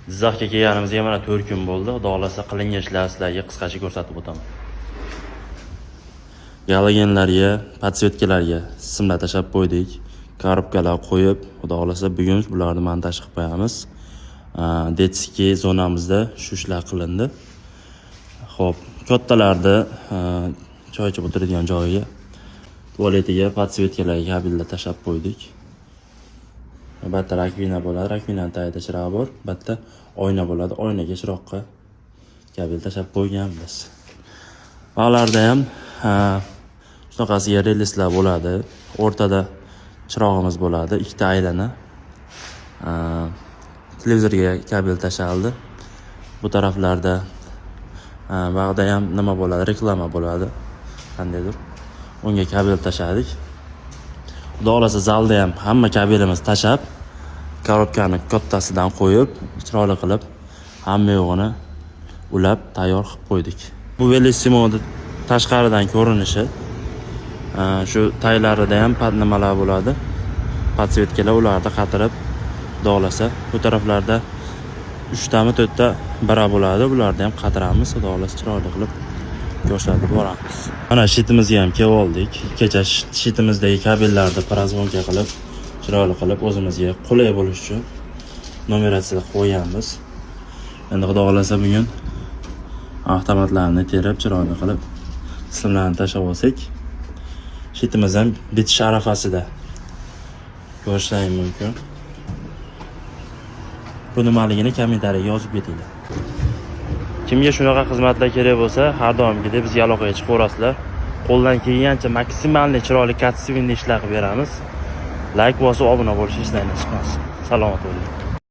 Jizzaxga kelganimizga mana 4 kun bo'ldi. Xudo xolasa qilingan ishlar sizlarga qisqacha ko'rsatib o'taman. Galogenlarga, podsvetkalarga simlar tashab qo'ydik. Korobkalar qo'yib, xudo xolasa bugun bularni montaj qilib qo'yamiz. Detski zonamizda shu ishlar qilindi. Xo'p, kattalarda choy ichib o'tiradigan joyiga, tualetiga, podsvetkalarga kabellar tashab qo'ydik. Albatta rakvina bo'ladi, rakvinaning tagida chiroq bor. Albatta oyna bo'ladi, oynaga chiroqqa kabel tashab qo'yganmiz. Ba'larda ham shunaqasiga releslar bo'ladi. O'rtada chirog'imiz bo'ladi, ikkita aylana. Televizorga kabel tashaldi. Bu taraflarda ba'da ham nima bo'ladi, reklama bo'ladi. Qandaydir. Unga kabel tashadik. Xudo xolasa zalda ham hamma kabelimiz tashab, korobkani kattasidan qo'yib, chiroyli qilib, hamma yo'g'ini ulab tayyor qilib qo'ydik. Bu Velissimo'ning tashqaridan ko'rinishi. Shu taylarida ham nimalar bo'ladi. Podsvetkalar ularda qatirib, xudo xolasa bu taraflarda 3 tami 4 ta bira bo'ladi. Bularni ham qatiramiz, xudo xolasa chiroyli qilib ko'rsatib boramiz. Mana shitimizga ham kelib oldik. Kecha shitimizdagi kabellarni parazvonka qilib, chiroyli qilib o'zimizga qulay bo'lish uchun numeratsiya qo'yganmiz. Endi xudo xolasa bugun avtomatlarni terib, chiroyli qilib simlarni tashab olsak, shitimiz ham bitish arafasida. Ko'rishingiz mumkin. Bu nimaligini kommentariyga yozib ketinglar. Kimga shunaqa xizmatlar kerak bo'lsa, har doimgidek bizga aloqaga chiqaverasizlar. Qo'ldan kelgancha maksimalni chiroyli kачественный ishlar qilib beramiz. Like bosib obuna bo'lishni esdan chiqmasin. Salomat bo'ling.